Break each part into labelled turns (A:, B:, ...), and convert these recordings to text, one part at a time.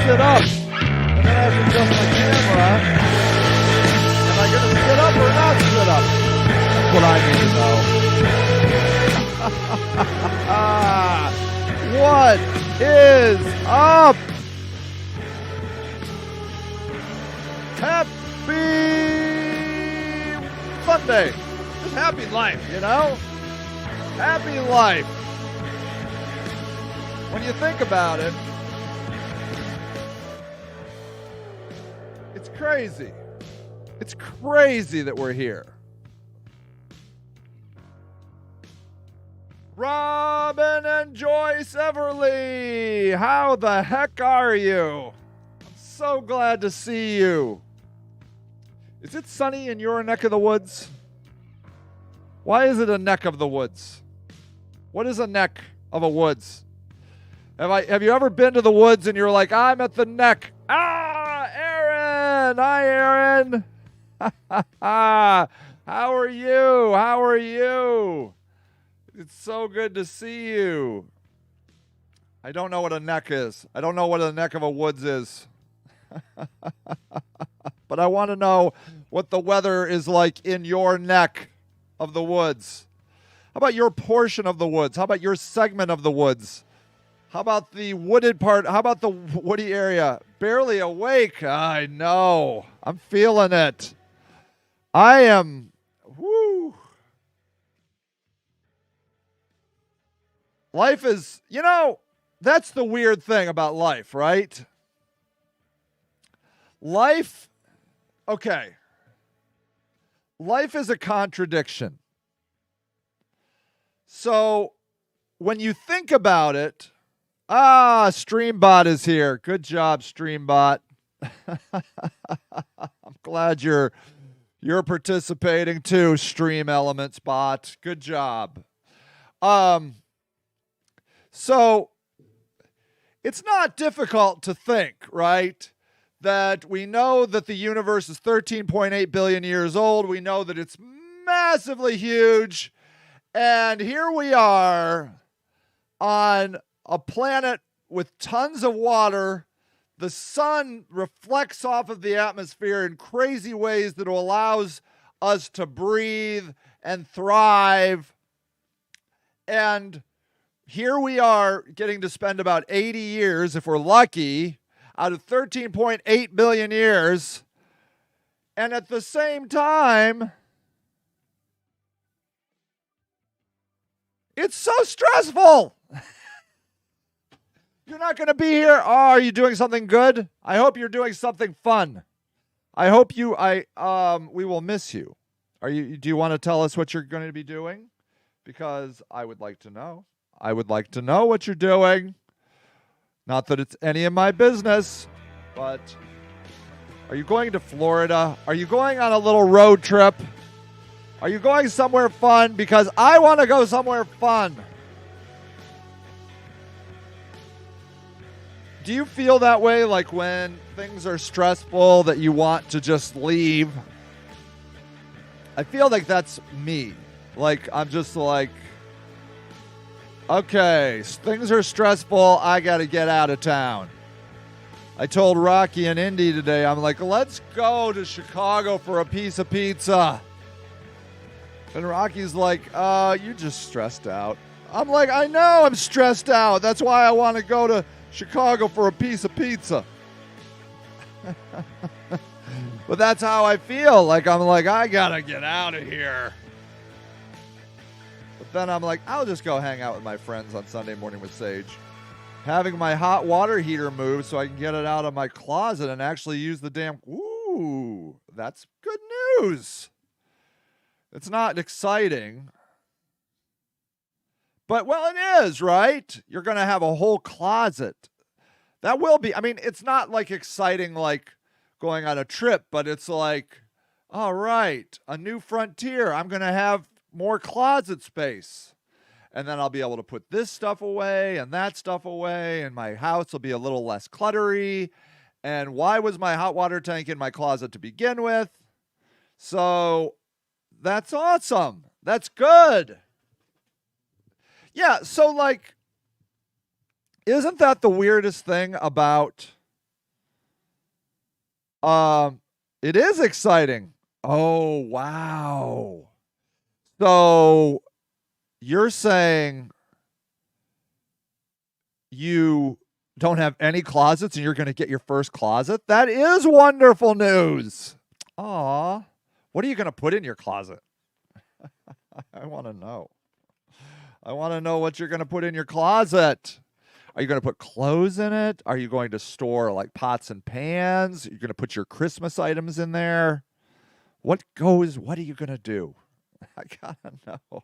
A: sit up. And then I have to adjust my camera. Am I going to sit up or not sit up? That's what I need to know. What is up? Happy Monday. Just happy life, you know? Happy life. When you think about it, it's crazy. It's crazy that we're here. Robin and Joyce Everly, how the heck are you? I'm so glad to see you. Is it sunny in your neck of the woods? Why is it a neck of the woods? What is a neck of a woods? Have you ever been to the woods and you're like, I'm at the neck? Aaron! Hi, Aaron! How are you? How are you? It's so good to see you. I don't know what a neck is. I don't know what a neck of a woods is. But I want to know what the weather is like in your neck of the woods. How about your portion of the woods? How about your segment of the woods? How about the wooded part? How about the woody area? Barely awake. I know. I'm feeling it. I am. Whoo. Life is, that's the weird thing about life, right? Life is a contradiction. So when you think about it, Streambot is here. Good job, Streambot. I'm glad you're participating too, Stream Elements bot. Good job. So it's not difficult to think, right? That we know that the universe is 13.8 billion years old. We know that it's massively huge. And here we are on a planet with tons of water. The sun reflects off of the atmosphere in crazy ways that allows us to breathe and thrive. And here we are getting to spend about 80 years, if we're lucky, out of 13.8 billion years. And at the same time, it's so stressful. You're not going to be here. Oh, are you doing something good? I hope you're doing something fun. I hope we will miss you. Do you want to tell us what you're going to be doing? Because I would like to know. I would like to know what you're doing. Not that it's any of my business, but are you going to Florida? Are you going on a little road trip? Are you going somewhere fun? Because I want to go somewhere fun. Do you feel that way, like when things are stressful that you want to just leave? I feel like that's me. Like, I'm just like, okay, things are stressful. I got to get out of town. I told Rocky and Indy today, I'm like, let's go to Chicago for a piece of pizza. And Rocky's like, you're just stressed out. I'm like, I know I'm stressed out. That's why I want to go to Chicago for a piece of pizza. But that's how I feel. Like, I'm like, I got to get out of here. Then I'm like, I'll just go hang out with my friends on Sunday morning with Sage. Having my hot water heater moved so I can get it out of my closet and actually use the damn... Ooh, that's good news. It's not exciting. But, well, it is, right? You're going to have a whole closet. That will be... I mean, it's not like exciting like going on a trip, but it's like, all right, a new frontier. I'm going to have more closet space. And then I'll be able to put this stuff away and that stuff away, and my house will be a little less cluttery. And why was my hot water tank in my closet to begin with? So that's awesome. That's good. Yeah, so like, isn't that the weirdest thing about It is exciting. Oh, wow. So you're saying you don't have any closets and you're going to get your first closet? That is wonderful news. Aw. What are you going to put in your closet? I want to know. I want to know what you're going to put in your closet. Are you going to put clothes in it? Are you going to store like pots and pans? You're going to put your Christmas items in there? What are you going to do? I got to know.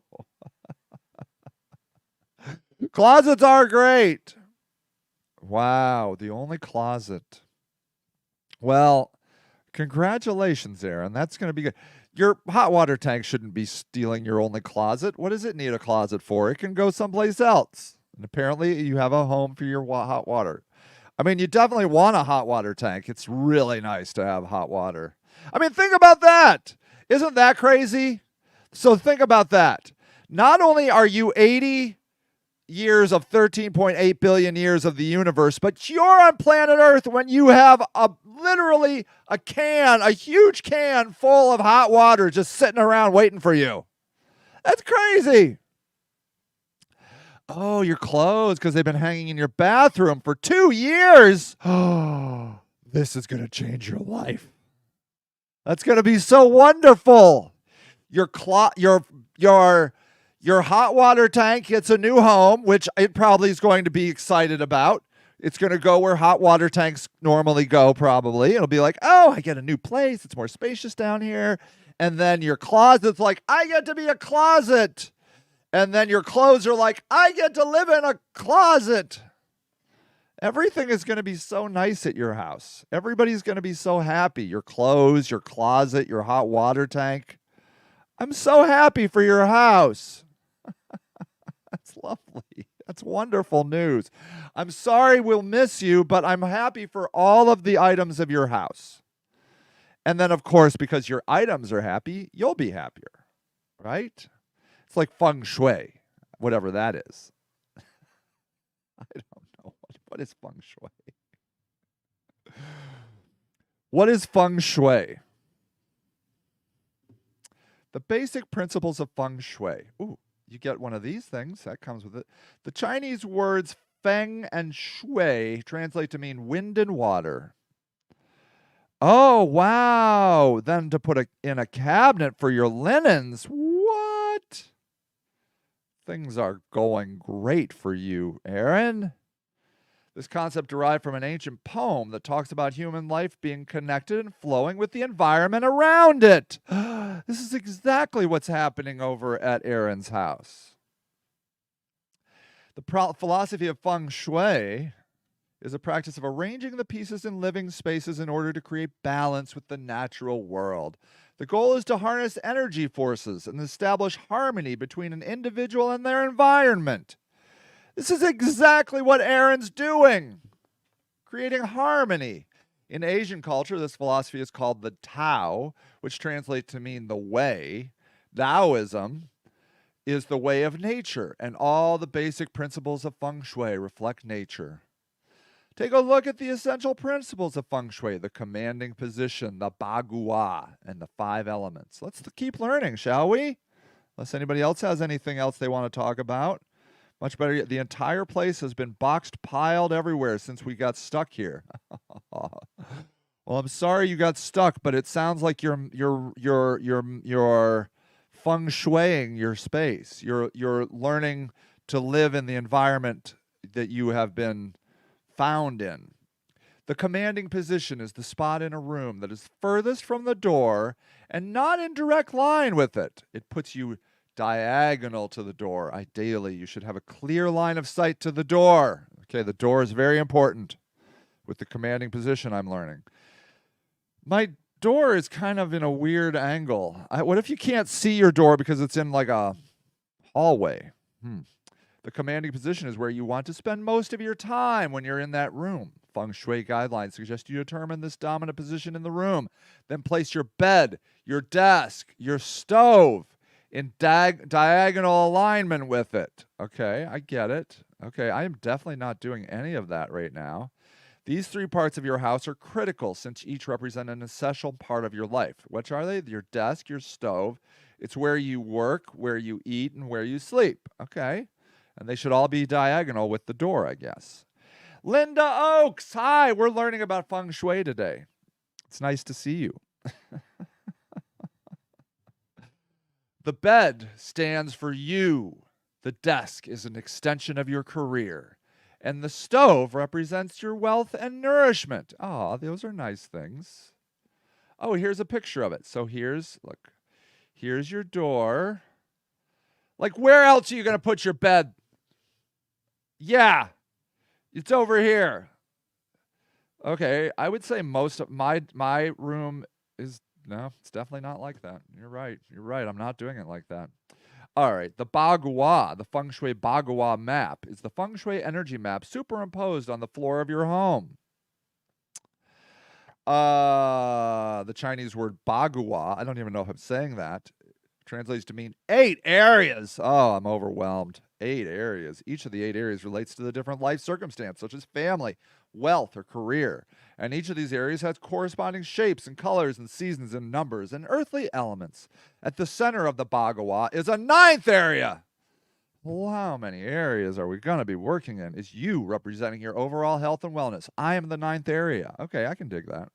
A: Closets are great. Wow, the only closet. Well, congratulations, Aaron. That's going to be good. Your hot water tank shouldn't be stealing your only closet. What does it need a closet for? It can go someplace else. And apparently you have a home for your hot water. I mean, you definitely want a hot water tank. It's really nice to have hot water. I mean, think about that. Isn't that crazy? So think about that. Not only are you 80 years of 13.8 billion years of the universe, but you're on planet Earth when you have literally a huge can full of hot water just sitting around waiting for you. That's crazy. Oh, your clothes, because they've been hanging in your bathroom for 2 years. Oh, this is going to change your life. That's going to be so wonderful. Your hot water tank gets a new home, which it probably is going to be excited about. It's going to go where hot water tanks normally go, probably. It'll be like, oh, I get a new place. It's more spacious down here. And then your closet's like, I get to be a closet. And then your clothes are like, I get to live in a closet. Everything is going to be so nice at your house. Everybody's going to be so happy. Your clothes, your closet, your hot water tank. I'm so happy for your house. That's lovely. That's wonderful news. I'm sorry we'll miss you, but I'm happy for all of the items of your house. And then, of course, because your items are happy, you'll be happier, right? It's like feng shui, whatever that is. I don't know. What is feng shui? What is feng shui? The basic principles of feng shui. Ooh, you get one of these things. That comes with it. The Chinese words feng and shui translate to mean wind and water. Oh, wow. Then to put in a cabinet for your linens. What? Things are going great for you, Aaron. This concept derived from an ancient poem that talks about human life being connected and flowing with the environment around it. This is exactly what's happening over at Aaron's house. The philosophy of feng shui is a practice of arranging the pieces in living spaces in order to create balance with the natural world. The goal is to harness energy forces and establish harmony between an individual and their environment. This is exactly what Aaron's doing, creating harmony. In Asian culture, this philosophy is called the Tao, which translates to mean the way. Taoism is the way of nature, and all the basic principles of feng shui reflect nature. Take a look at the essential principles of feng shui, the commanding position, the bagua, and the 5 elements. Let's keep learning, shall we? Unless anybody else has anything else they want to talk about. Much better yet, the entire place has been boxed, piled everywhere since we got stuck here. Well, I'm sorry you got stuck, but it sounds like you're feng shuiing your space. You're learning to live in the environment that you have been found in. The commanding position is the spot in a room that is furthest from the door and not in direct line with it. It puts you diagonal to the door. Ideally, you should have a clear line of sight to the door. Okay, the door is very important with the commanding position I'm learning. My door is kind of in a weird angle. What if you can't see your door because it's in like a hallway? The commanding position is where you want to spend most of your time when you're in that room. Feng Shui guidelines suggest you determine this dominant position in the room. Then place your bed, your desk, your stove in diagonal alignment with it. Okay, I get it. Okay, I am definitely not doing any of that right now. These three parts of your house are critical since each represent an essential part of your life. Which are they? Your desk, your stove. It's where you work, where you eat, and where you sleep. Okay. And they should all be diagonal with the door, I guess. Linda Oaks, hi. We're learning about feng shui today. It's nice to see you. The bed stands for you. The desk is an extension of your career. And the stove represents your wealth and nourishment. Oh, those are nice things. Oh, here's a picture of it. So look, here's your door. Like, where else are you going to put your bed? Yeah, it's over here. Okay, I would say most of my room is, no, it's definitely not like that. You're right. I'm not doing it like that. All right, the Bagua, the Feng Shui Bagua map, is the Feng Shui energy map superimposed on the floor of your home. The Chinese word Bagua, I don't even know if I'm saying that, translates to mean 8 areas. Oh, I'm overwhelmed. 8 areas. Each of the 8 areas relates to the different life circumstance, such as family, wealth, or career. And each of these areas has corresponding shapes and colors and seasons and numbers and earthly elements. At the center of the Bagua is a 9th area. Well, how many areas are we going to be working in? Is you representing your overall health and wellness. I am the 9th area. Okay, I can dig that.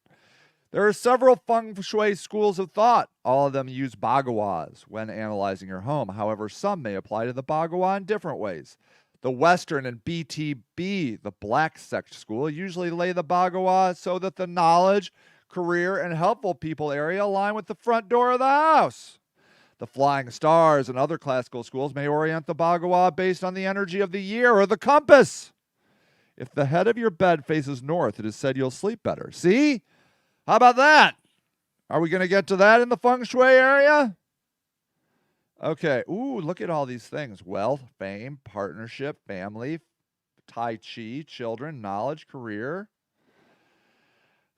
A: There are several feng shui schools of thought. All of them use Baguas when analyzing your home. However, some may apply to the Bagua in different ways. The Western and BTB, the Black Sect school, usually lay the Bagua so that the knowledge, career, and helpful people area align with the front door of the house. The Flying Stars and other classical schools may orient the Bagua based on the energy of the year or the compass. If the head of your bed faces north, it is said you'll sleep better. See? How about that? Are we going to get to that in the feng shui area? Okay. Ooh, look at all these things. Wealth, fame, partnership, family, tai chi, children, knowledge, career.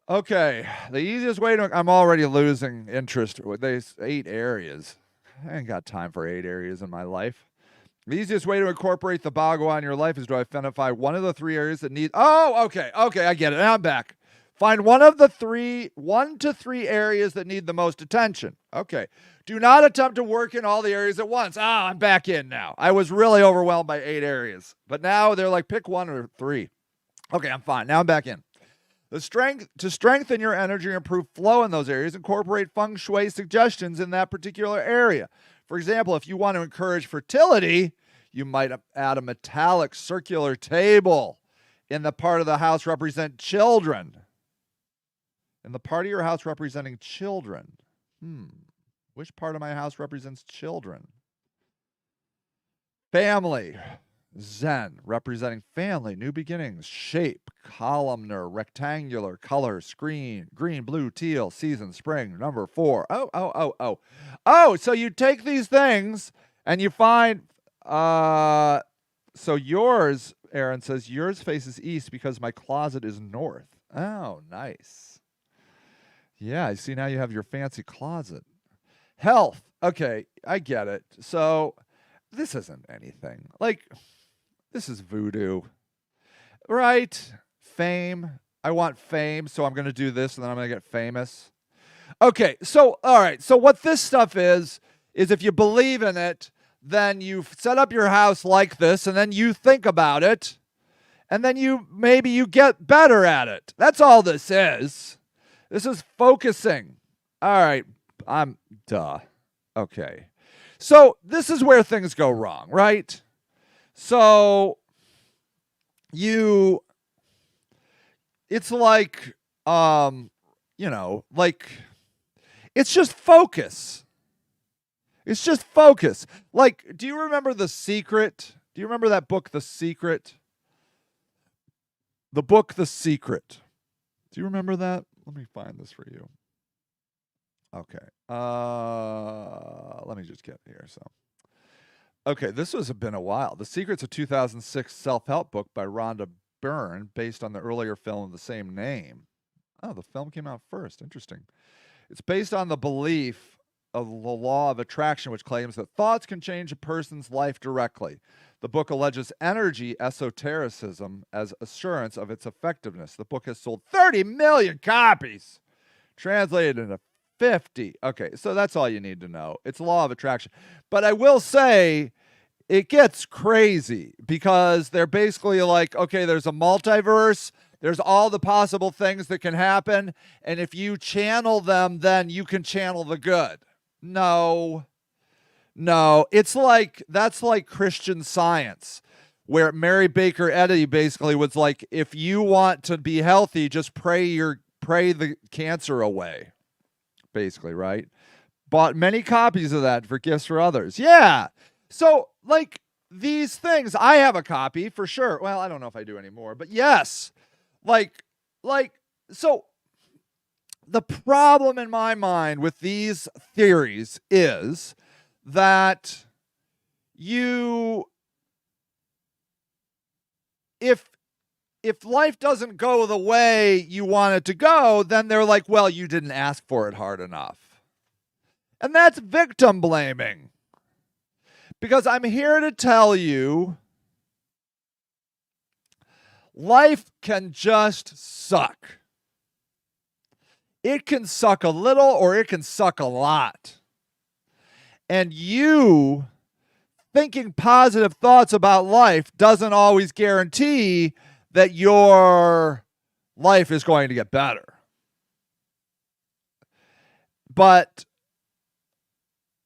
A: Okay. The easiest way to... I'm already losing interest with these 8 areas. I ain't got time for 8 areas in my life. The easiest way to incorporate the Bagua in your life is to identify one of the 3 areas that need... Oh, okay. Okay, I get it. Now I'm back. Find one to 3 areas that need the most attention. Okay. Do not attempt to work in all the areas at once. I'm back in now. I was really overwhelmed by 8 areas. But now they're like, pick 1 or 3. Okay, I'm fine. Now I'm back in. To strengthen your energy and improve flow in those areas, incorporate feng shui suggestions in that particular area. For example, if you want to encourage fertility, you might add a metallic circular table in the part of the house represent children. In the part of your house representing children. Which part of my house represents children? Family. Zen, representing family, new beginnings, shape, columnar, rectangular, color, screen, green, blue, teal, season, spring, number 4. Oh, so you take these things and you find, so yours, Aaron says, yours faces east because my closet is north. Oh, nice. Yeah, I see now you have your fancy closet. Health. Okay, I get it. So this isn't anything. Like, this is voodoo. Right? Fame. I want fame, so I'm going to do this, and then I'm going to get famous. Okay, so, all right. So what this stuff is if you believe in it, then you set up your house like this, and then you think about it, and then maybe you get better at it. That's all this is. This is focusing. All right. Okay. So this is where things go wrong, right? So it's like, like, it's just focus. It's just focus. Like, do you remember The Secret? Do you remember that book, The Secret? The book, The Secret. Do you remember that? Let me find this for you. Okay. Let me just get here. Okay, this has been a while. The Secret's a 2006 self-help book by Rhonda Byrne based on the earlier film of the same name. Oh, the film came out first. Interesting. It's based on the belief of the law of attraction, which claims that thoughts can change a person's life directly. The book alleges energy esotericism as assurance of its effectiveness. The book has sold 30 million copies, translated into 50. Okay, so that's all you need to know. It's law of attraction. But I will say it gets crazy because they're basically like, okay, there's a multiverse. There's all the possible things that can happen. And if you channel them, then you can channel the good. No, it's like, that's like Christian Science, where Mary Baker Eddy basically was like, if you want to be healthy, just pray the cancer away, basically, right? Bought many copies of that for gifts for others. Yeah. So, like, these things, I have a copy for sure. Well, I don't know if I do anymore, but yes. Like, so the problem in my mind with these theories is that if life doesn't go the way you want it to go, then they're like, well, you didn't ask for it hard enough. And that's victim blaming. Because I'm here to tell you, life can just suck. It can suck a little or it can suck a lot. And you thinking positive thoughts about life doesn't always guarantee that your life is going to get better. But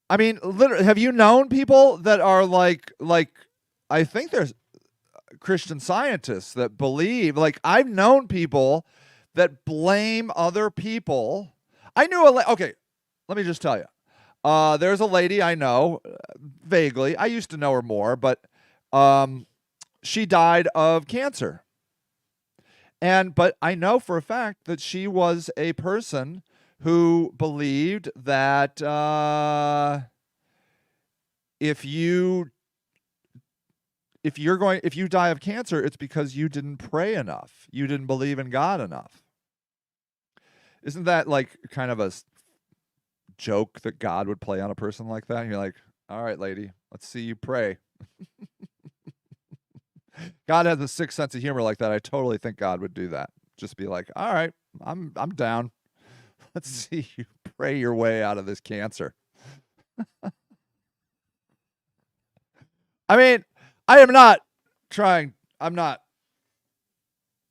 A: I mean, literally, have you known people that are like I think there's Christian Scientists that believe, like, I've known people that blame other people. I knew okay, let me just tell you. There's a lady I know, vaguely. I used to know her more, but she died of cancer. But I know for a fact that she was a person who believed that if you die of cancer, it's because you didn't pray enough. You didn't believe in God enough. Isn't that like kind of a joke that God would play on a person like that? And you're like, all right, lady, let's see you pray. God has a sick sense of humor like that. I totally think God would do that. Just be like, all right, I'm down. Let's see you pray your way out of this cancer. I mean, I'm not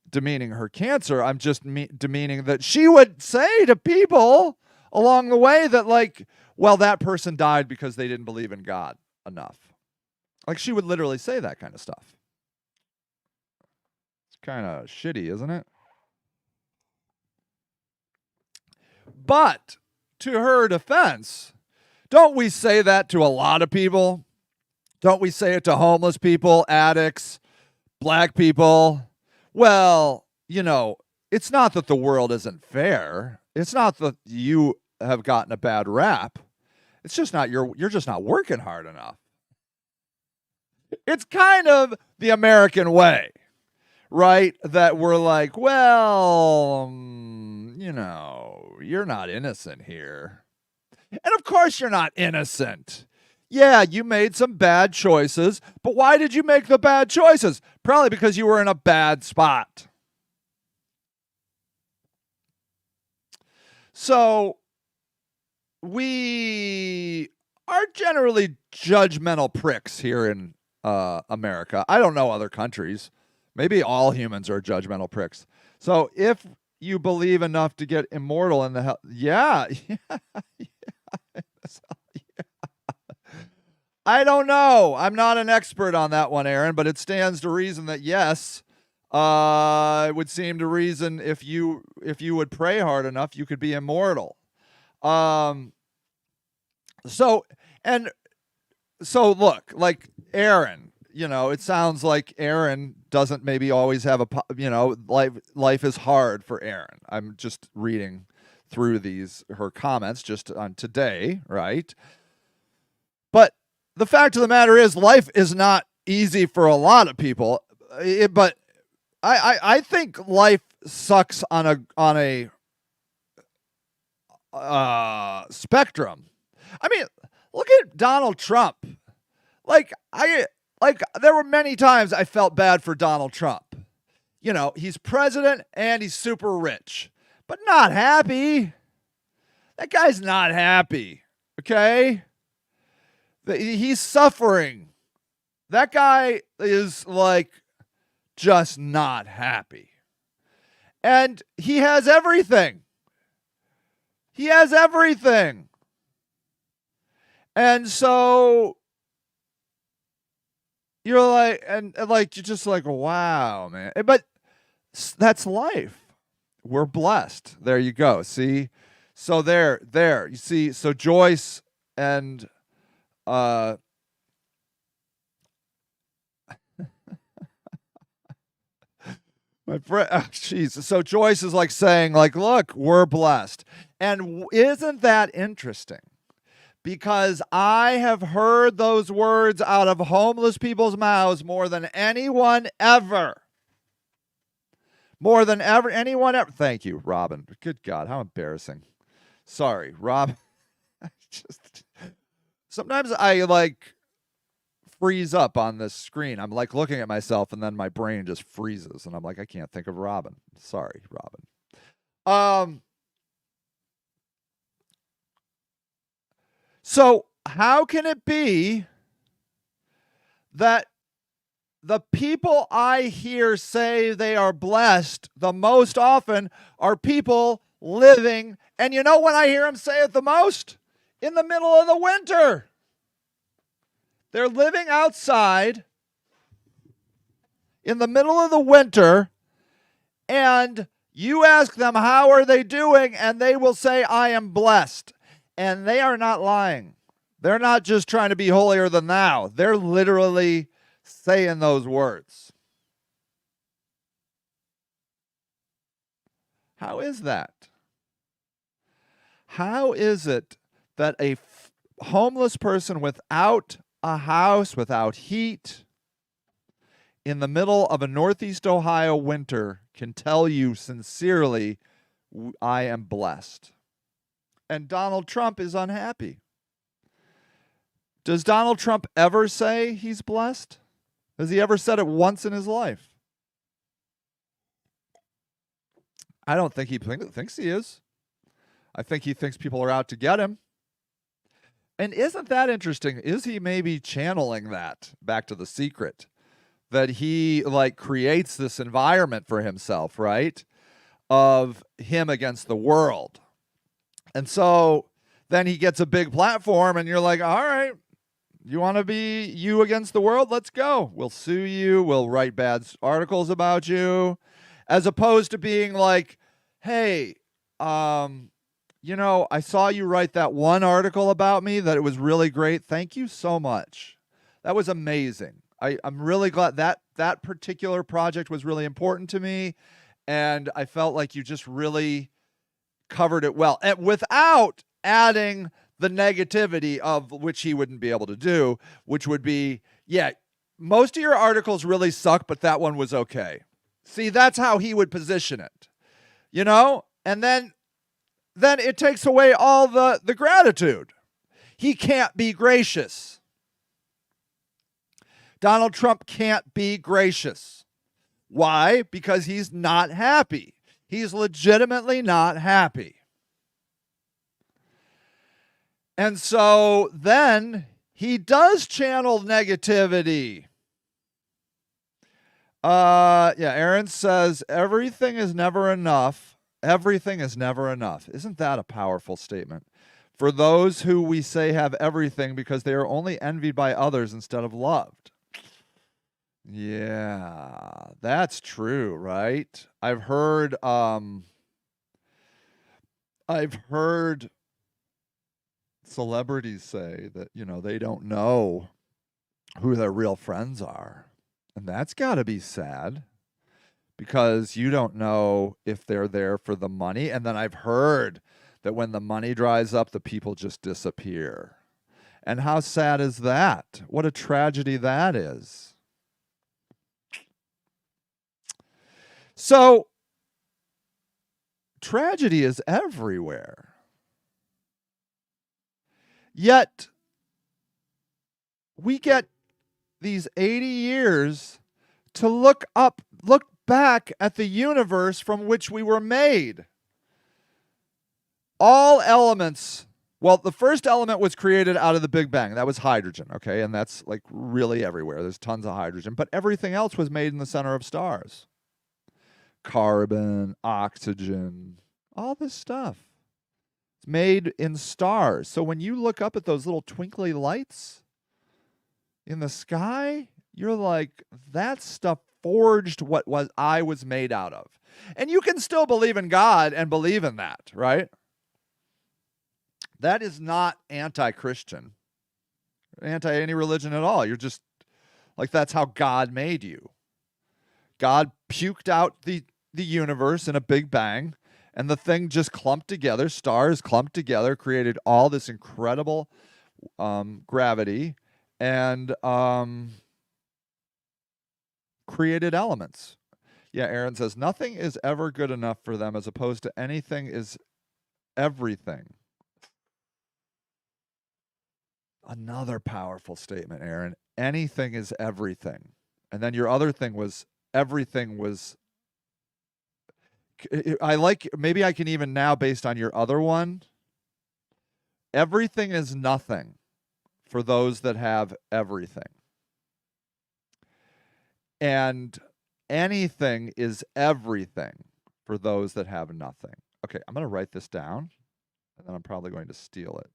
A: demeaning her cancer. I'm just demeaning that she would say to people along the way that, like, well, that person died because they didn't believe in God enough. Like, she would literally say that kind of stuff. It's kind of shitty, isn't it? But to her defense, don't we say that to a lot of people? Don't we say it to homeless people, addicts, black people? Well, it's not that the world isn't fair. It's not that you have gotten a bad rap. It's just not you're just not working hard enough. It's kind of the American way, right? That we're like, well, you're not innocent here. And of course you're not innocent. Yeah, you made some bad choices, but why did you make the bad choices? Probably because you were in a bad spot. So we are generally judgmental pricks here in America. I don't know other countries. Maybe all humans are judgmental pricks. So if you believe enough to get immortal in the hell, yeah. I don't know. I'm not an expert on that one, Aaron, but it stands to reason that yes, it would seem to reason if you would pray hard enough, you could be immortal. So look, like Aaron, it sounds like Aaron doesn't maybe always have life is hard for Aaron. I'm just reading through her comments just on today, right? But the fact of the matter is, life is not easy for a lot of people. But I think life sucks on a spectrum. I mean, look at Donald Trump. Like, like, there were many times I felt bad for Donald Trump. You know, he's president and he's super rich, but not happy. That guy's not happy. Okay? He's suffering. That guy is like just not happy. And he has everything. He has everything. And so you're like, and like, you're just like, wow, man. But that's life. We're blessed. There you go. See? So there, you see, so Joyce and my friend, oh, jeez. So Joyce is like saying, like, look, we're blessed. And isn't that interesting? Because I have heard those words out of homeless people's mouths more than anyone ever. More than ever, anyone ever. Thank you, Robin. Good God, how embarrassing. Sorry, Rob. Sometimes I like freeze up on this screen. I'm like looking at myself and then my brain just freezes and I'm like, I can't think of Robin. Sorry, Robin. So how can it be that the people I hear say they are blessed the most often are people living, and you know when I hear them say it the most? In the middle of the winter. They're living outside in the middle of the winter, and you ask them, how are they doing? And they will say, I am blessed. And they are not lying. They're not just trying to be holier than thou. They're literally saying those words. How is that? How is it that a homeless person without a house, without heat, in the middle of a Northeast Ohio winter can tell you sincerely, I am blessed? And Donald Trump is unhappy. Does Donald Trump ever say he's blessed? Has he ever said it once in his life? I don't think he thinks he is. I think he thinks people are out to get him. And isn't that interesting? Is he maybe channeling that back to The Secret? That he like creates this environment for himself, right? Of him against the world. And so then he gets a big platform and you're like, all right, you want to be you against the world? Let's go. We'll sue you. We'll write bad articles about you. As opposed to being like, hey, you know, I saw you write that one article about me that it was really great. Thank you so much. That was amazing. I'm really glad that particular project was really important to me. And I felt like you just really covered it well. And without adding the negativity of which he wouldn't be able to do, which would be, yeah, most of your articles really suck, but that one was okay. See, that's how he would position it, you know? And then it takes away all the gratitude. He can't be gracious. Donald Trump can't be gracious. Why? Because he's not happy. He's legitimately not happy. And so then he does channel negativity. Aaron says, everything is never enough. Everything is never enough. Isn't that a powerful statement? For those who we say have everything because they are only envied by others instead of loved. Yeah, that's true, right? I've heard celebrities say that, you know, they don't know who their real friends are. And that's got to be sad because you don't know if they're there for the money. And then I've heard that when the money dries up, the people just disappear. And how sad is that? What a tragedy that is. So, tragedy is everywhere. Yet, we get these 80 years to look back at the universe from which we were made. All elements, well, the first element was created out of the Big Bang. That was hydrogen, okay? And that's like really everywhere. There's tons of hydrogen. But everything else was made in the center of stars. Carbon, oxygen, all this stuff. It's made in stars. So when you look up at those little twinkly lights in the sky, you're like, that stuff forged what I was made out of. And you can still believe in God and believe in that, right? That is not anti-Christian, anti any religion at all. You're just like, that's how God made you. God puked out the universe in a big bang, and the thing just clumped together. Stars clumped together, created all this incredible gravity, and created elements. Yeah, Aaron says, nothing is ever good enough for them as opposed to anything is everything. Another powerful statement, Aaron. Anything is everything. And then your other thing was everything was, I like, maybe I can even now, based on your other one, everything is nothing for those that have everything. And anything is everything for those that have nothing. Okay, I'm going to write this down, and then I'm probably going to steal it.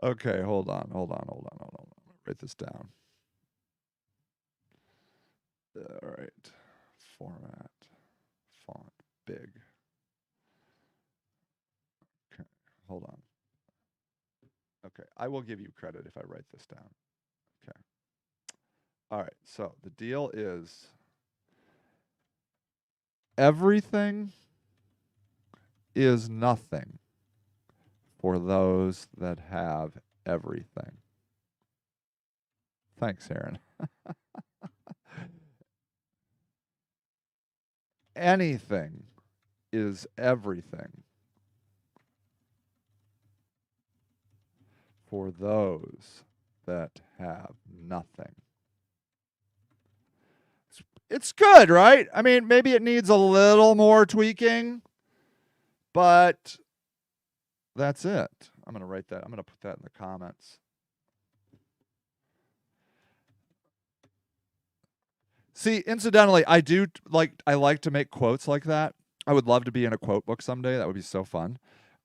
A: Okay, hold on. I'm going to write this down. All right. Format. Font. Big. Okay, hold on. Okay, I will give you credit if I write this down. Okay. All right, so the deal is everything is nothing for those that have everything. Thanks, Aaron. Anything is everything for those that have nothing. It's good, right? I mean, maybe it needs a little more tweaking, but that's it. I'm going to write that. I'm going to put that in the comments. See, incidentally, I like to make quotes like that. I would love to be in a quote book someday. That would be so fun.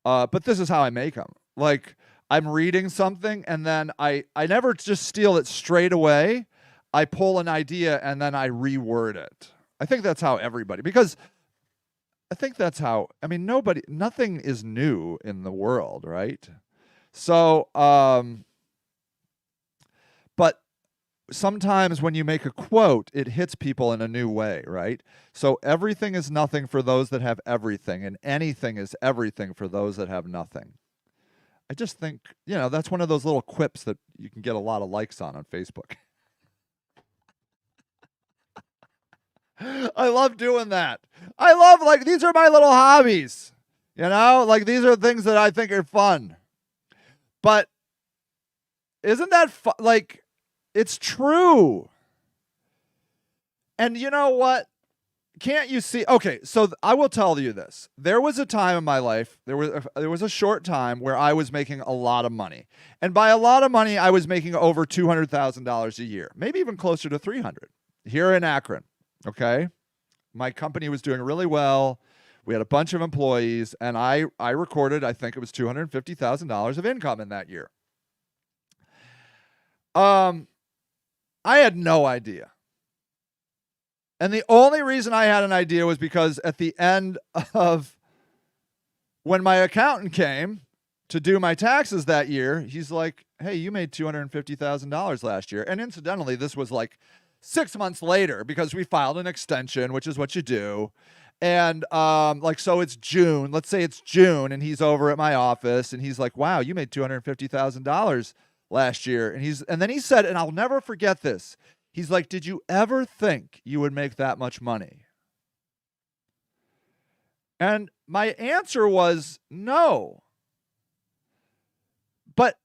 A: But this is how I make them. Like, I'm reading something, and then I never just steal it straight away. I pull an idea, and then I reword it. I think that's how everybody, because I think that's how, I mean, nothing is new in the world, right? So, but sometimes when you make a quote, it hits people in a new way, right? So everything is nothing for those that have everything, and anything is everything for those that have nothing. I just think, that's one of those little quips that you can get a lot of likes on Facebook. I love doing that. I love, like, these are my little hobbies, like these are things that I think are fun. But isn't that fun? Like, it's true. And you know what? Can't you see? Okay, so I will tell you this. There was a time in my life, there was a short time where I was making a lot of money. And by a lot of money, I was making over $200,000 a year, maybe even closer to 300 here in Akron. Okay. My company was doing really well. We had a bunch of employees, and I recorded, I think it was $250,000 of income in that year. I had no idea. And the only reason I had an idea was because at the end of when my accountant came to do my taxes that year, he's like, hey, you made $250,000 last year. And incidentally, this was like 6 months later because we filed an extension, which is what you do. And so it's June. Let's say it's June, and he's over at my office, and he's like, wow, you made $250,000 last year. And then he said, and I'll never forget this, he's like, did you ever think you would make that much money? And my answer was no. But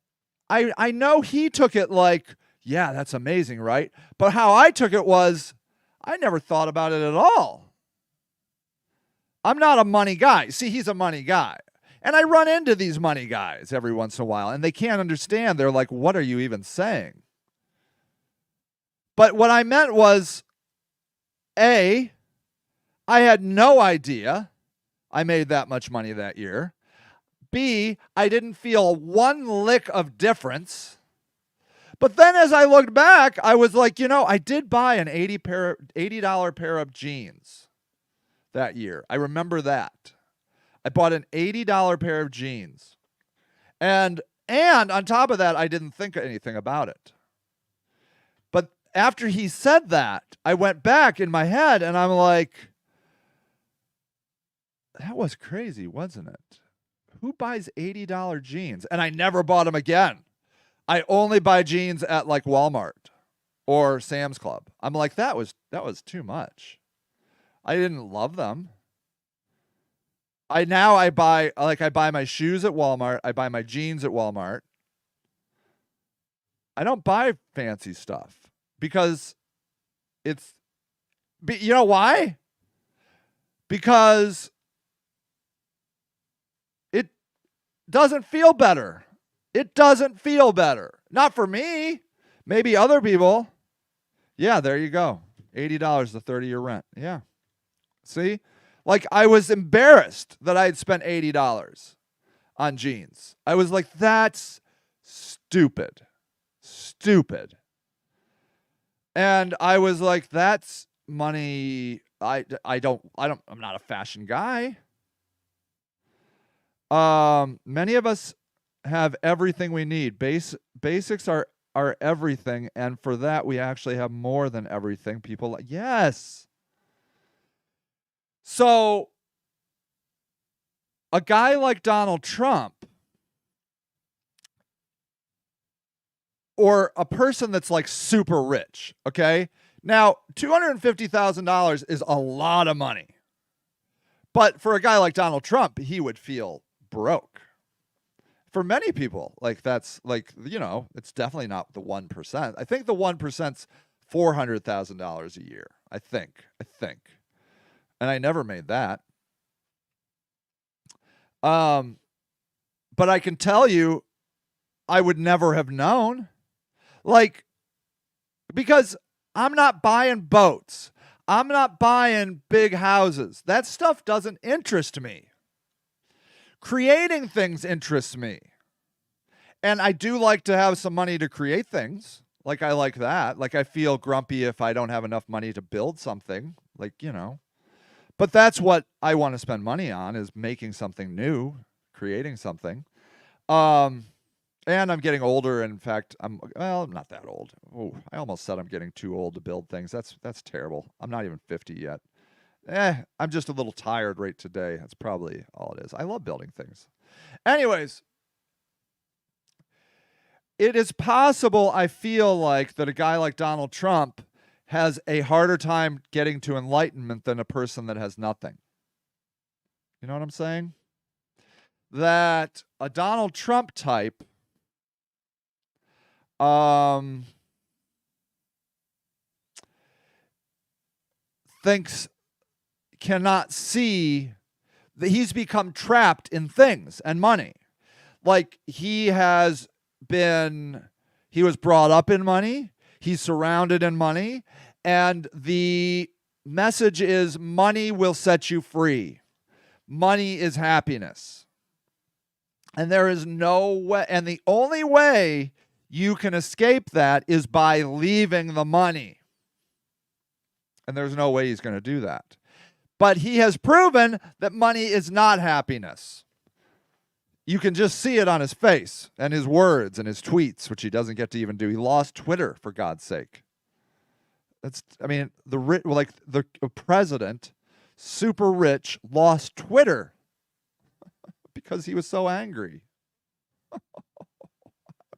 A: I know he took it like, yeah, that's amazing, right? But how I took it was, I never thought about it at all. I'm not a money guy. See, he's a money guy. And I run into these money guys every once in a while, and they can't understand. They're like, what are you even saying? But what I meant was, A, I had no idea I made that much money that year. B, I didn't feel one lick of difference. But then as I looked back, I was like, I did buy an $80 pair of jeans that year. I remember that. I bought an $80 pair of jeans. And on top of that, I didn't think anything about it. But after he said that, I went back in my head and I'm like, that was crazy, wasn't it? Who buys $80 jeans? And I never bought them again. I only buy jeans at like Walmart or Sam's Club. I'm like, that was too much. I didn't love them. I buy my shoes at Walmart. I buy my jeans at Walmart. I don't buy fancy stuff because you know why? Because it doesn't feel better. It doesn't feel better. Not for me. Maybe other people. Yeah, there you go. $80 the 30-year rent. Yeah. See? Like, I was embarrassed that I had spent $80 on jeans. I was like, that's stupid. Stupid. And I was like, that's money. I'm not a fashion guy. Many of us have everything we need. Basics are everything, and for that we actually have more than everything. People like, yes. So a guy like Donald Trump, or a person that's like super rich, okay? Now, $250,000 is a lot of money. But for a guy like Donald Trump, he would feel broke. For many people, like that's like, it's definitely not the 1%. I think the 1%'s $400,000 a year. I think. And I never made that. But I can tell you, I would never have known. Like, because I'm not buying boats. I'm not buying big houses. That stuff doesn't interest me. Creating things interests me. And I do like to have some money to create things. Like, I like that. Like, I feel grumpy if I don't have enough money to build something. Like, But that's what I want to spend money on, is making something new, creating something. And I'm getting older. In fact, I'm not that old. Oh, I almost said I'm getting too old to build things. That's terrible. I'm not even 50 yet. I'm just a little tired right today. That's probably all it is. I love building things. Anyways, it is possible, I feel like, that a guy like Donald Trump has a harder time getting to enlightenment than a person that has nothing. You know what I'm saying? That a Donald Trump type cannot see that he's become trapped in things and money. Like, he was brought up in money. He's surrounded in money. And the message is, money will set you free. Money is happiness. And there is no way, and the only way you can escape that is by leaving the money. And there's no way he's going to do that. But he has proven that money is not happiness. You can just see it on his face and his words and his tweets, which he doesn't get to even do. He lost Twitter, for God's sake. The president, super rich, lost Twitter because he was so angry.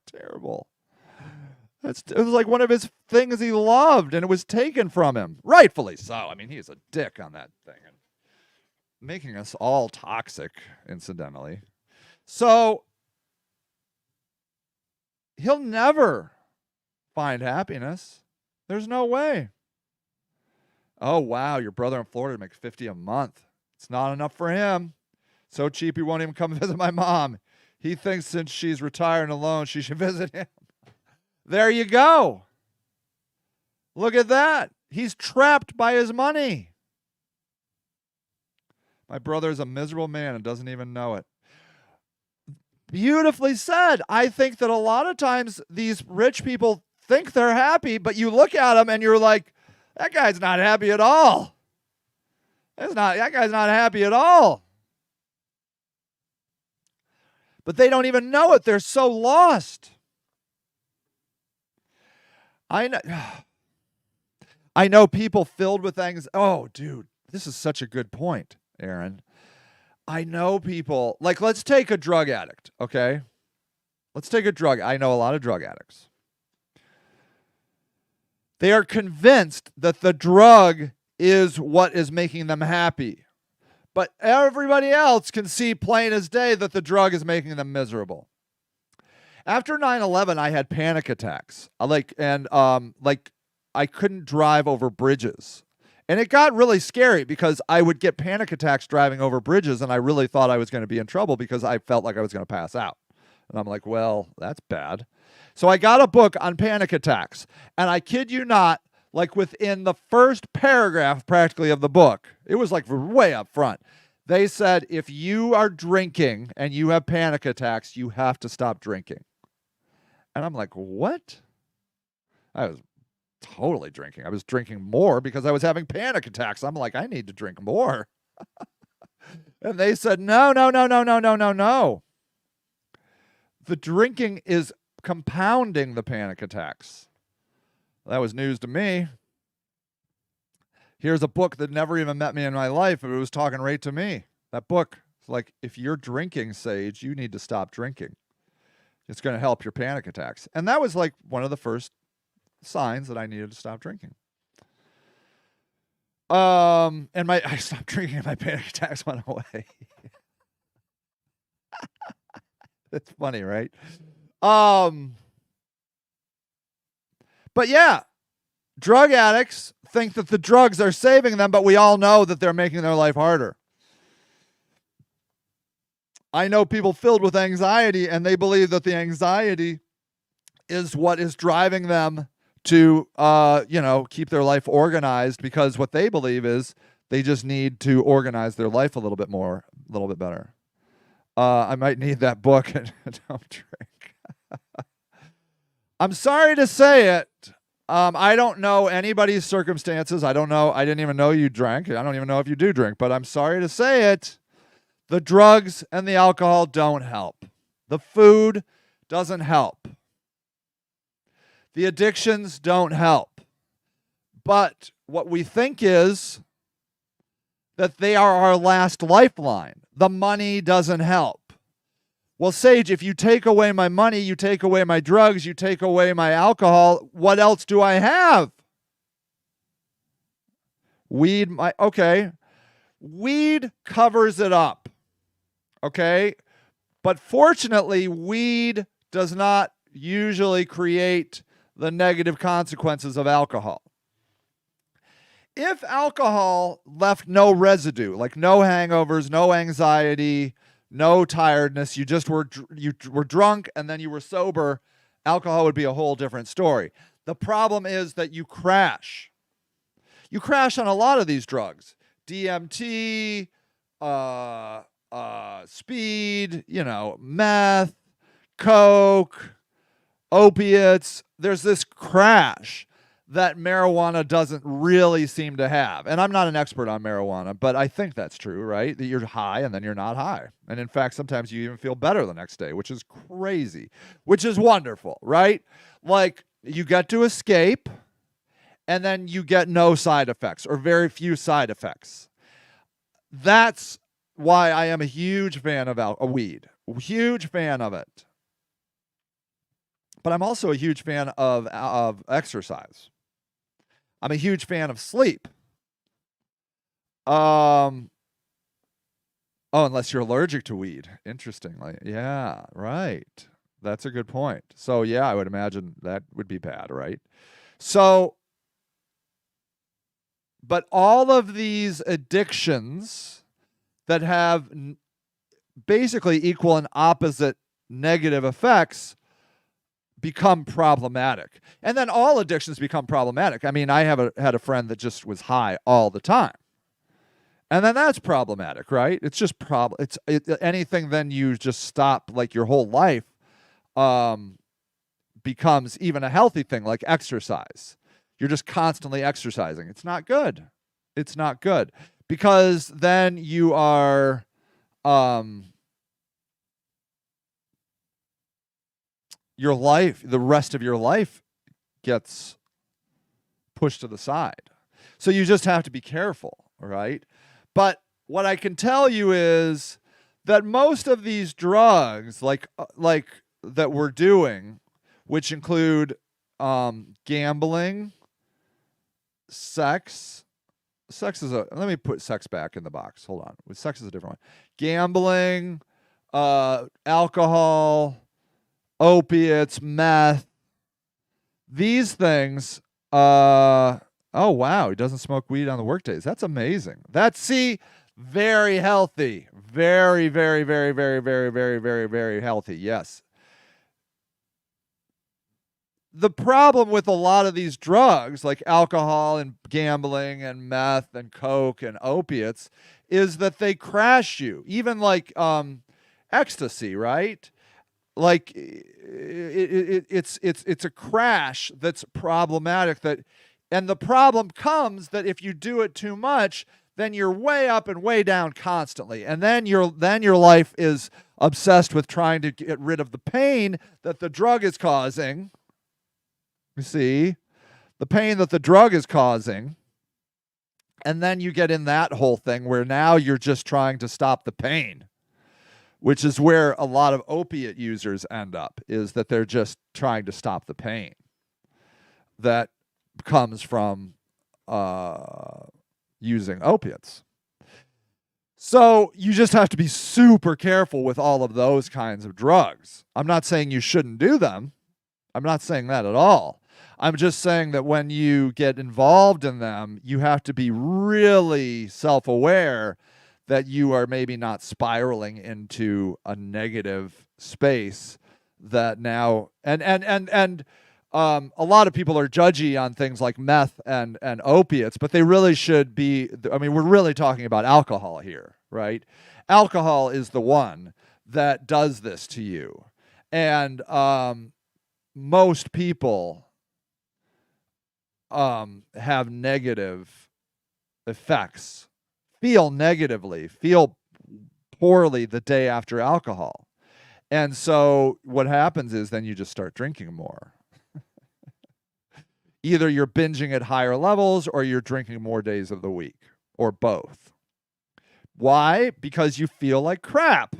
A: Terrible. It was like one of his things he loved, and it was taken from him. Rightfully so. I mean, he's a dick on that thing, and making us all toxic, incidentally. So he'll never find happiness. There's no way. Oh, wow, your brother in Florida makes $50 a month. It's not enough for him. So cheap he won't even come visit my mom. He thinks since she's retired and alone, she should visit him. There you go. Look at that. He's trapped by his money. My brother is a miserable man and doesn't even know it. Beautifully said. I think that a lot of times these rich people think they're happy, but you look at them and you're like, that guy's not happy at all. That guy's not happy at all. But they don't even know it. They're so lost. I know people filled with anxiety. Oh, dude, this is such a good point, Aaron. I know people, like, let's take a drug addict, okay? I know a lot of drug addicts. They are convinced that the drug is what is making them happy. But everybody else can see plain as day that the drug is making them miserable. After 9/11, I had panic attacks. I couldn't drive over bridges. And it got really scary because I would get panic attacks driving over bridges, and I really thought I was going to be in trouble because I felt like I was going to pass out. And I'm like, well, that's bad. So I got a book on panic attacks, and I kid you not, like within the first paragraph practically of the book, it was like way up front, they said, if you are drinking and you have panic attacks, you have to stop drinking. And I'm like, what? I was totally drinking. I was drinking more because I was having panic attacks. I'm like, I need to drink more. And they said, no. The drinking is compounding the panic attacks. That was news to me. Here's a book that never even met me in my life, but it was talking right to me. That book, it's like, if you're drinking, Sage, you need to stop drinking. It's going to help your panic attacks. And that was like one of the first signs that I needed to stop drinking. And I stopped drinking and my panic attacks went away. It's funny, right? But yeah, drug addicts think that the drugs are saving them, but we all know that they're making their life harder. I know people filled with anxiety, and they believe that the anxiety is what is driving them to, keep their life organized, because what they believe is they just need to organize their life a little bit more, a little bit better. I might need that book and don't drink. I'm sorry to say it. I don't know anybody's circumstances. I don't know. I didn't even know you drank. I don't even know if you do drink, but I'm sorry to say it. The drugs and the alcohol don't help. The food doesn't help. The addictions don't help. But what we think is that they are our last lifeline. The money doesn't help. Well, Sage, if you take away my money, you take away my drugs, you take away my alcohol, what else do I have? Weed, okay. Weed covers it up. Okay? But fortunately, weed does not usually create the negative consequences of alcohol. If alcohol left no residue, like no hangovers, no anxiety, no tiredness, you were drunk and then you were sober, alcohol would be a whole different story. The problem is that you crash. You crash on a lot of these drugs. DMT, speed, meth, coke, opiates. There's this crash that marijuana doesn't really seem to have. And I'm not an expert on marijuana, but I think that's true, right? That you're high and then you're not high. And in fact, sometimes you even feel better the next day, which is crazy, which is wonderful, right? Like, you get to escape and then you get no side effects or very few side effects. That's why I am a huge fan of weed. Huge fan of it. But I'm also a huge fan of exercise. I'm a huge fan of sleep. Oh, unless you're allergic to weed. Interestingly. Yeah, right. That's a good point. So yeah, I would imagine that would be bad, right? So, but all of these addictions that have basically equal and opposite negative effects become problematic. And then all addictions become problematic. I mean, I had a friend that just was high all the time. And then that's problematic, right? It's just anything then you just stop, like your whole life becomes even a healthy thing, like exercise. You're just constantly exercising. It's not good. It's not good, because then you are your life, the rest of your life gets pushed to the side. So you just have to be careful, right? But what I can tell you is that most of these drugs, like that we're doing, which include gambling, sex is let me put sex back in the box. Hold on. Sex is a different one. Gambling, alcohol, opiates, meth, these things. Oh wow, he doesn't smoke weed on the work days. That's amazing. That's very healthy. Very, very, very, very, very, very, very, very healthy. Yes. The problem with a lot of these drugs, like alcohol and gambling and meth and coke and opiates, is that they crash you. Even like ecstasy, right? Like it's a crash that's problematic. And the problem comes that if you do it too much, then you're way up and way down constantly. And then your life is obsessed with trying to get rid of the pain that the drug is causing. You see, the pain that the drug is causing. And then you get in that whole thing where now you're just trying to stop the pain, which is where a lot of opiate users end up, is that they're just trying to stop the pain that comes from using opiates. So you just have to be super careful with all of those kinds of drugs. I'm not saying you shouldn't do them. I'm not saying that at all. I'm just saying that when you get involved in them, you have to be really self-aware that you are maybe not spiraling into a negative space that now and a lot of people are judgy on things like meth and opiates, but they really should be. I mean, we're really talking about alcohol here, right? Alcohol is the one that does this to you. And most people have negative effects, feel negatively, feel poorly the day after alcohol. And so what happens is then you just start drinking more. Either you're binging at higher levels or you're drinking more days of the week, or both. Why? Because you feel like crap.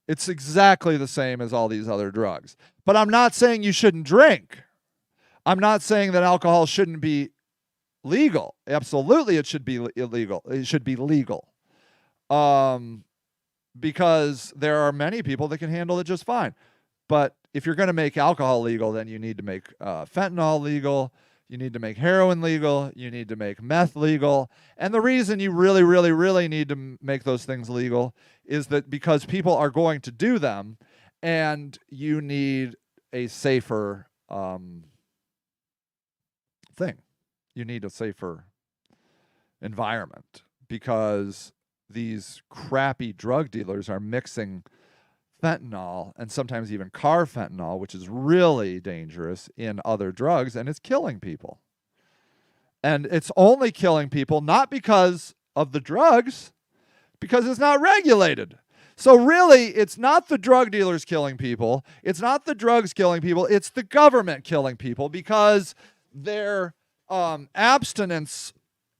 A: It's exactly the same as all these other drugs. But I'm not saying you shouldn't drink. I'm not saying that alcohol shouldn't be legal. Absolutely, it should be illegal. It should be legal. Because there are many people that can handle it just fine. But if you're going to make alcohol legal, then you need to make fentanyl legal. You need to make heroin legal. You need to make meth legal. And the reason you really, really, really need to make those things legal is that because people are going to do them, and you need a safer thing. You need a safer environment, because these crappy drug dealers are mixing fentanyl and sometimes even carfentanil, which is really dangerous, in other drugs, and it's killing people. And it's only killing people not because of the drugs, because it's not regulated. So really, it's not the drug dealers killing people. It's not the drugs killing people. It's the government killing people, because their abstinence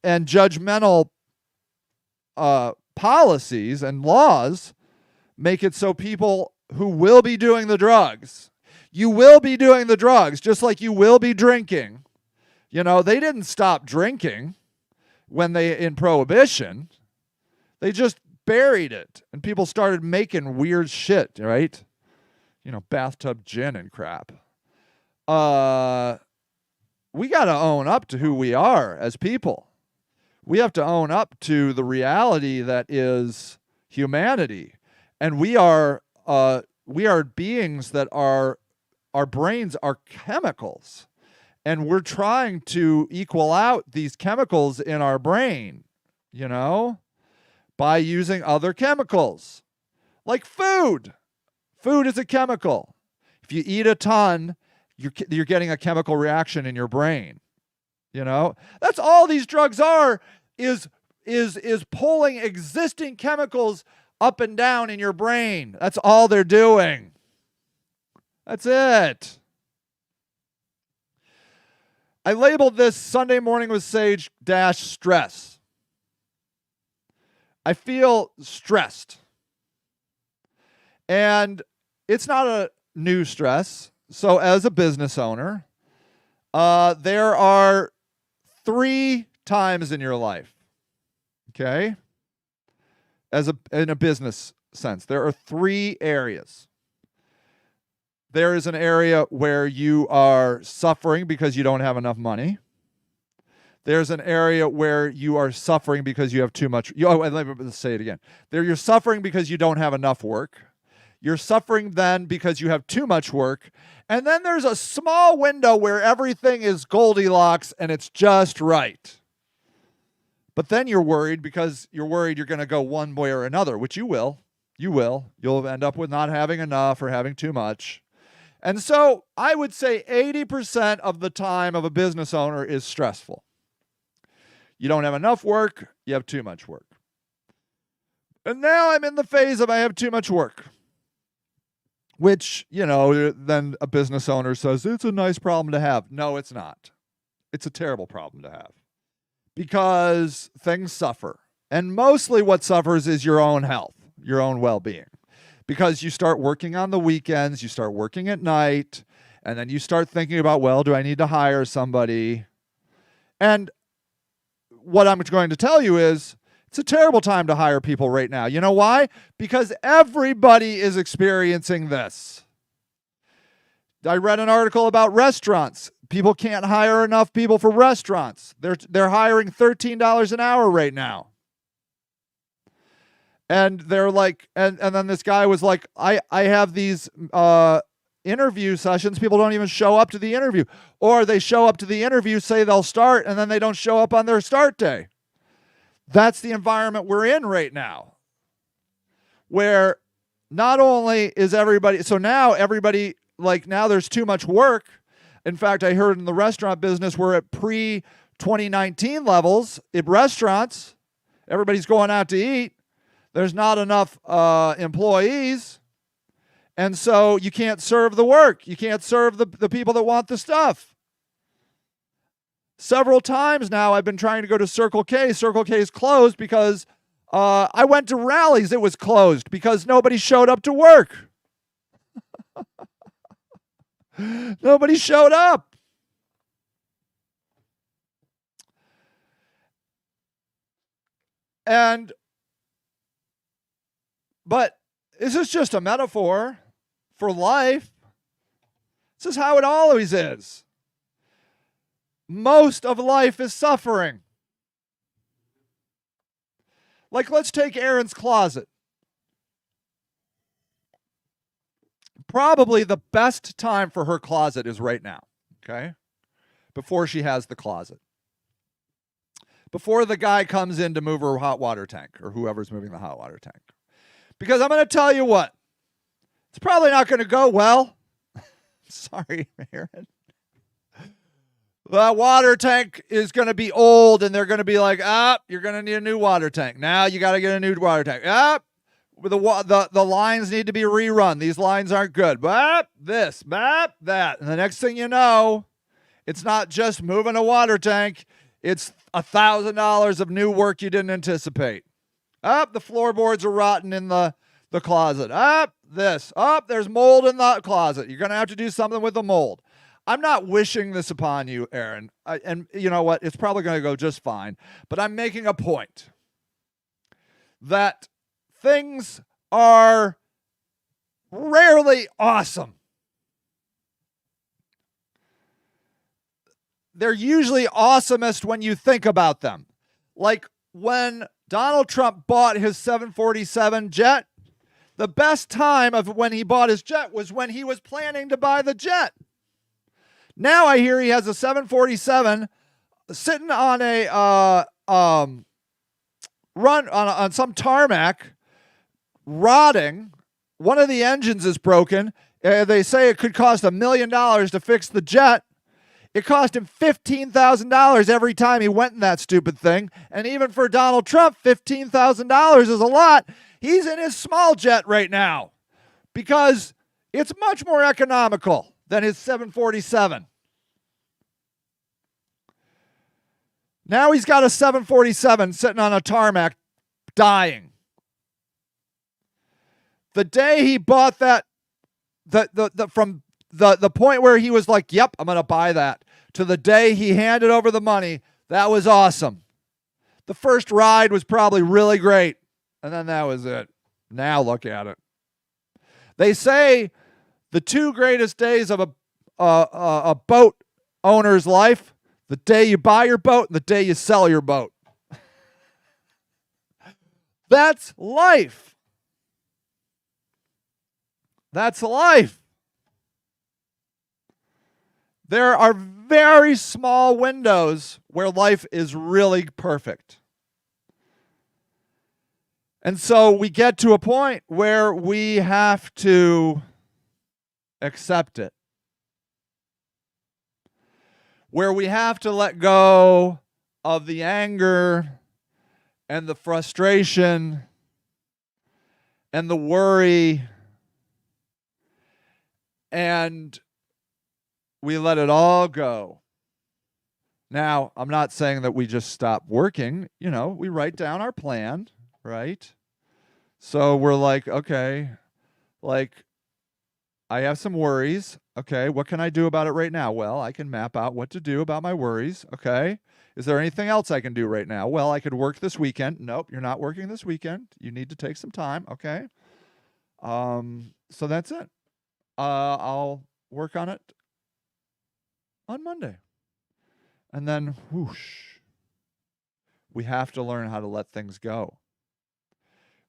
A: and judgmental policies and laws make it so people who will be doing the drugs, you will be doing the drugs just like you will be drinking. You know, they didn't stop drinking when in Prohibition. They just buried it, and people started making weird shit, right? bathtub gin and crap. We got to own up to who we are as people. We have to own up to the reality that is humanity. And we are beings that our brains are chemicals. And we're trying to equal out these chemicals in our brain, by using other chemicals. Like food. Food is a chemical. If you eat a ton, you're getting a chemical reaction in your brain. That's all these drugs are, is pulling existing chemicals up and down in your brain. That's all they're doing. That's it. I labeled this Sunday Morning with Sage - stress. I feel stressed. And it's not a new stress. So as a business owner, there are 3 times in your life, okay? In a business sense, there are 3 areas. There is an area where you are suffering because you don't have enough money. There's an area where you are suffering because you have too much. Let me say it again. You're suffering because you don't have enough work. You're suffering then because you have too much work. And then there's a small window where everything is Goldilocks and it's just right. But then you're worried because you're worried you're going to go one way or another, which you will. You will. You'll end up with not having enough or having too much. And so I would say 80% of the time of a business owner is stressful. You don't have enough work, you have too much work. And now I'm in the phase of I have too much work. Which, then a business owner says, it's a nice problem to have. No, it's not. It's a terrible problem to have. Because things suffer. And mostly what suffers is your own health, your own well-being. Because you start working on the weekends, you start working at night, and then you start thinking about, well, do I need to hire somebody? And what I'm going to tell you is, it's a terrible time to hire people right now. You know why? Because everybody is experiencing this. I read an article about restaurants. People can't hire enough people for restaurants. They're hiring $13 an hour right now. And they're like, and then this guy was like, I have these interview sessions. People don't even show up to the interview. Or they show up to the interview, say they'll start, and then they don't show up on their start day. That's the environment we're in right now. Where not only is everybody, so now everybody, now there's too much work. In fact, I heard in the restaurant business, we're at pre-2019 levels in restaurants. Everybody's going out to eat. There's not enough employees. And so you can't serve the work. You can't serve the people that want the stuff. Several times now I've been trying to go to Circle K. Circle K is closed because I went to Rally's. It was closed because nobody showed up to work. Nobody showed up. But this is just a metaphor for life. This is how it always is. Most of life is suffering. Let's take Erin's closet. Probably the best time for her closet is right now, okay? Before she has the closet. Before the guy comes in to move her hot water tank, or whoever's moving the hot water tank. Because I'm going to tell you what, it's probably not going to go well. Sorry, Erin. The water tank is going to be old, and they're going to be like, you're going to need a new water tank. Now you got to get a new water tank. The lines need to be rerun. These lines aren't good. This, that. And the next thing you know, it's not just moving a water tank. It's $1,000 of new work you didn't anticipate. The floorboards are rotten in the closet. There's mold in the closet. You're going to have to do something with the mold. I'm not wishing this upon you, Erin. And you know what? It's probably going to go just fine. But I'm making a point that things are rarely awesome. They're usually awesomest when you think about them. Like when Donald Trump bought his 747 jet, the best time of when he bought his jet was when he was planning to buy the jet. Now I hear he has a 747 sitting on a run on some tarmac, rotting. One of the engines is broken. They say it could cost $1 million to fix the jet. It cost him $15,000 every time he went in that stupid thing. And even for Donald Trump, $15,000 is a lot. He's in his small jet right now because it's much more economical than his 747. Now he's got a 747 sitting on a tarmac dying. The day he bought that, from the point where he was like, yep, I'm going to buy that, to the day he handed over the money, that was awesome. The first ride was probably really great, and then that was it. Now look at it. They say the two greatest days of a boat owner's life, the day you buy your boat and the day you sell your boat. That's life. That's life. There are very small windows where life is really perfect. And so we get to a point where we have to accept it. Where we have to let go of the anger and the frustration and the worry, and we let it all go. Now, I'm not saying that we just stop working. You know, we write down our plan, right? So we're like, okay, like, I have some worries. Okay, what can I do about it right now? Well, I can map out what to do about my worries. Okay, is there anything else I can do right now? Well, I could work this weekend. Nope, you're not working this weekend. You need to take some time. Okay, so that's it. I'll work on it on Monday. And then, whoosh, we have to learn how to let things go.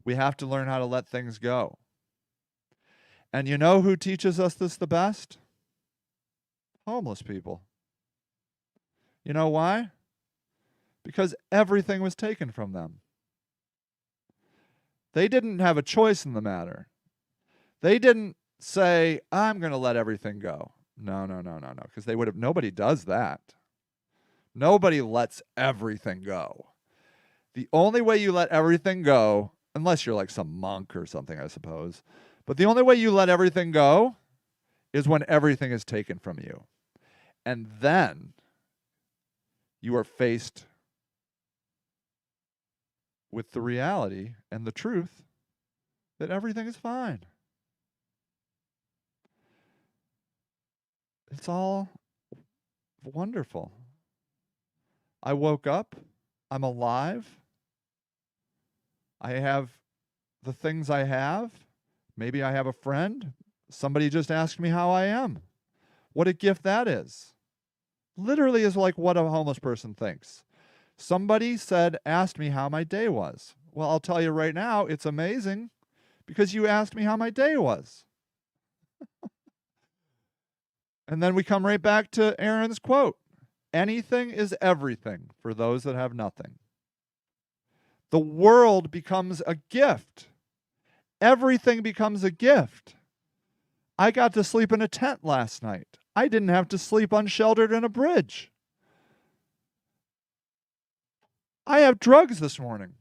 A: We have to learn how to let things go. And you know who teaches us this the best? Homeless people. You know why? Because everything was taken from them. They didn't have a choice in the matter. They didn't say, I'm going to let everything go. No, because they would have, nobody does that. Nobody lets everything go. The only way you let everything go, unless you're like some monk or something, I suppose, but the only way you let everything go is when everything is taken from you. And then you are faced with the reality and the truth that everything is fine. It's all wonderful. I woke up. I'm alive. I have the things I have. Maybe I have a friend. Somebody just asked me how I am. What a gift that is. Literally is like what a homeless person thinks. Somebody asked me how my day was. Well, I'll tell you right now, it's amazing because you asked me how my day was. And then we come right back to Aaron's quote. Anything is everything for those that have nothing. The world becomes a gift. Everything becomes a gift. I got to sleep in a tent last night. I didn't have to sleep unsheltered in a bridge. I have drugs this morning.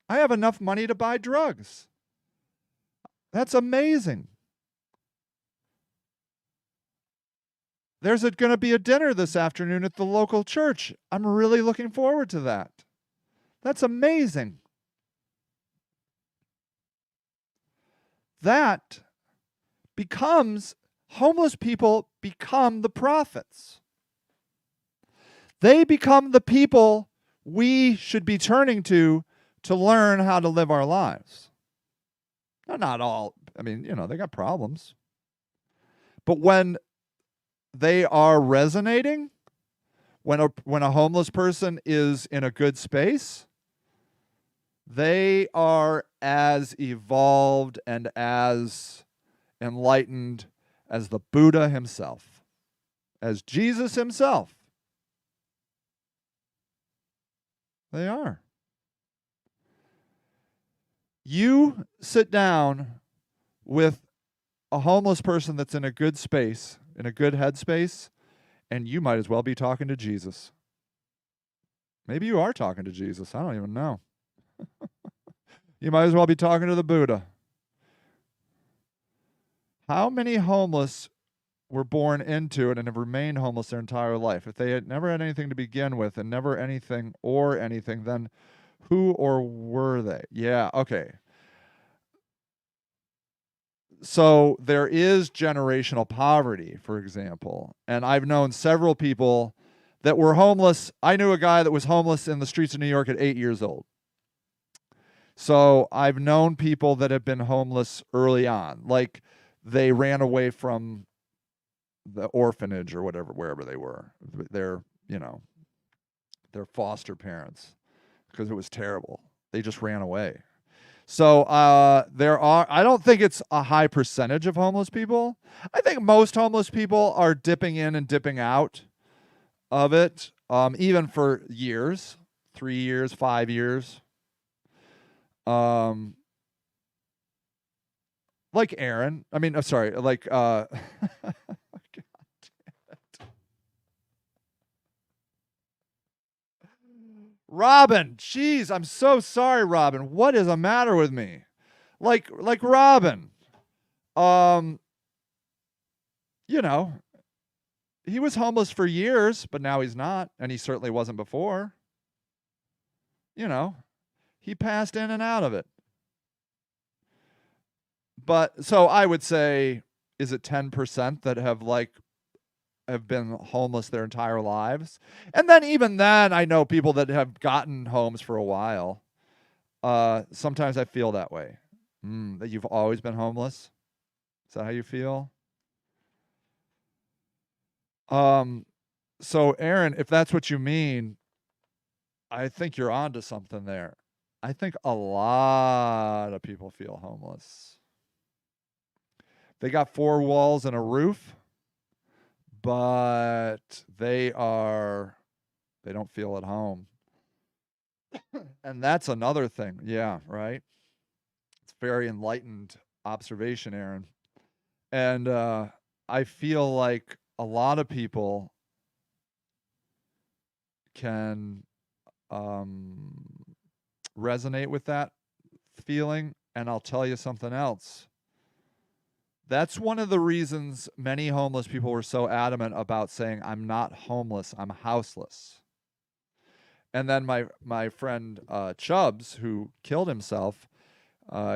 A: I have enough money to buy drugs. That's amazing. There's going to be a dinner this afternoon at the local church. I'm really looking forward to that. That's amazing. That becomes, homeless people become the prophets. They become the people we should be turning to learn how to live our lives. Now, not all I mean, they got problems. But when they are resonating, when a homeless person is in a good space, they are as evolved and as enlightened as the Buddha himself, as Jesus himself. They are. You sit down with a homeless person that's in a good space, in a good headspace, and you might as well be talking to Jesus. Maybe you are talking to Jesus. I don't even know. You might as well be talking to the Buddha. How many homeless were born into it and have remained homeless their entire life? If they had never had anything to begin with and never anything, then who or were they? Yeah, okay. So there is generational poverty, for example. And I've known several people that were homeless. I knew a guy that was homeless in the streets of New York at 8 years old. So I've known people that have been homeless early on. Like they ran away from the orphanage or whatever, wherever they were. Their foster parents, because it was terrible. They just ran away. So I don't think it's a high percentage of homeless people. I think most homeless people are dipping in and dipping out of it, even for years, 3 years, 5 years. Like Aaron. I mean, I'm sorry, like Robin, jeez, I'm so sorry, Robin. What is the matter with me? Like Robin. He was homeless for years, but now he's not, and he certainly wasn't before. He passed in and out of it. But so I would say, is it 10% that have been homeless their entire lives? And then even then, I know people that have gotten homes for a while. Sometimes I feel that way. That you've always been homeless. Is that how you feel? So Aaron, if that's what you mean, I think you're onto something there. I think a lot of people feel homeless. They got 4 walls and a roof, but they don't feel at home. And that's another thing. Yeah, right. It's very enlightened observation, Aaron. And I feel like a lot of people can resonate with that feeling. And I'll tell you something else. That's one of the reasons many homeless people were so adamant about saying, I'm not homeless, I'm houseless. And then my friend Chubbs, who killed himself,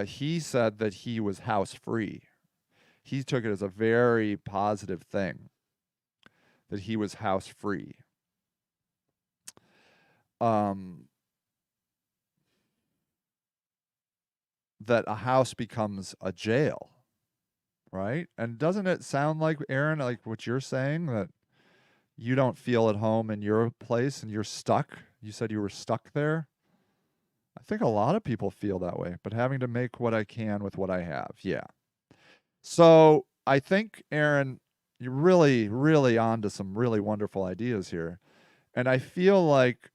A: he said that he was house free. He took it as a very positive thing, that he was house free. That a house becomes a jail, right? And doesn't it sound like, Aaron, like what you're saying, that you don't feel at home in your place and you're stuck? You said you were stuck there. I think a lot of people feel that way, but having to make what I can with what I have. Yeah. So I think, Aaron, you're really, really onto some really wonderful ideas here. And I feel like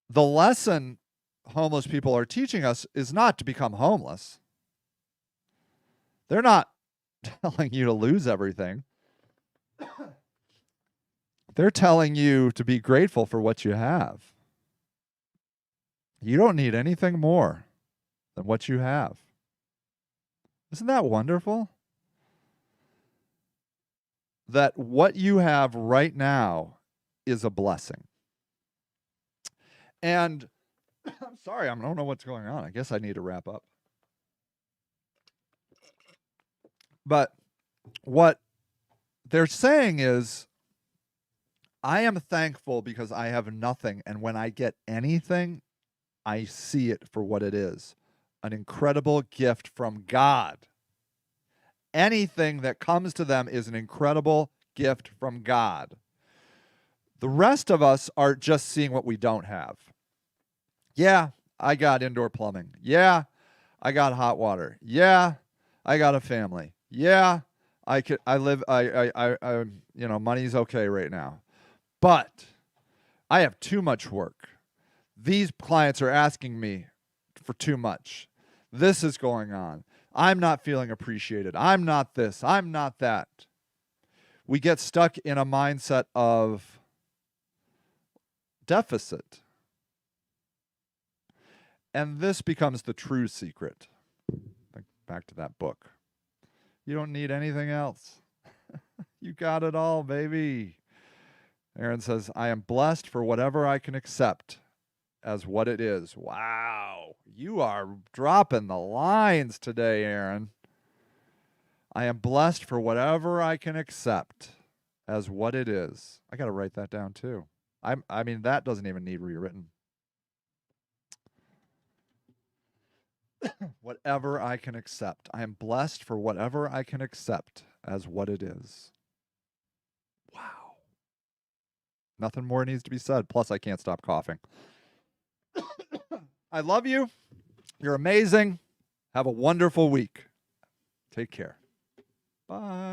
A: the lesson homeless people are teaching us is not to become homeless. They're not telling you to lose everything. They're telling you to be grateful for what you have. You don't need anything more than what you have. Isn't that wonderful? That what you have right now is a blessing. And I'm sorry, I don't know what's going on. I guess I need to wrap up. But what they're saying is, I am thankful because I have nothing. And when I get anything, I see it for what it is, an incredible gift from God. Anything that comes to them is an incredible gift from God. The rest of us are just seeing what we don't have. Yeah, I got indoor plumbing. Yeah, I got hot water. Yeah, I got a family. Yeah, money's okay right now. But I have too much work. These clients are asking me for too much. This is going on. I'm not feeling appreciated. I'm not this. I'm not that. We get stuck in a mindset of deficit. And this becomes the true secret. Back to that book. You don't need anything else. You got it all, baby. Aaron says, I am blessed for whatever I can accept as what it is. Wow. You are dropping the lines today, Aaron. I am blessed for whatever I can accept as what it is. I got to write that down too. I mean, that doesn't even need rewritten. Whatever I can accept. I am blessed for whatever I can accept as what it is. Wow. Nothing more needs to be said. Plus, I can't stop coughing. I love you. You're amazing. Have a wonderful week. Take care. Bye.